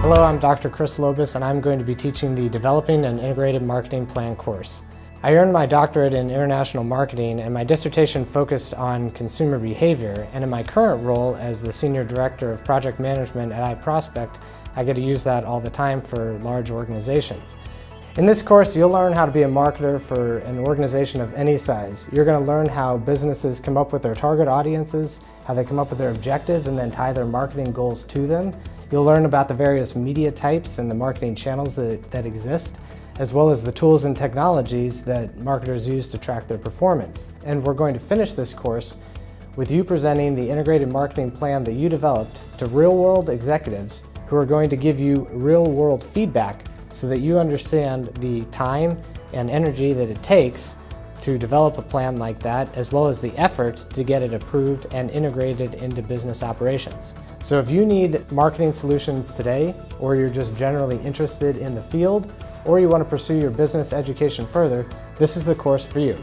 Hello, I'm Dr. Chris Lobus, and I'm going to be teaching the Developing an Integrated Marketing Plan course. I earned my doctorate in international marketing, and my dissertation focused on consumer behavior, and in my current role as the Senior Director of Project Management at iProspect, I get to use that all the time for large organizations. In this course, you'll learn how to be a marketer for an organization of any size. You're going to learn how businesses come up with their target audiences, how they come up with their objectives and then tie their marketing goals to them. You'll learn about the various media types and the marketing channels that exist, as well as the tools and technologies that marketers use to track their performance. And we're going to finish this course with you presenting the integrated marketing plan that you developed to real-world executives who are going to give you real-world feedback so that you understand the time and energy that it takes to develop a plan like that, as well as the effort to get it approved and integrated into business operations. So if you need marketing solutions today, or you're just generally interested in the field, or you want to pursue your business education further, this is the course for you.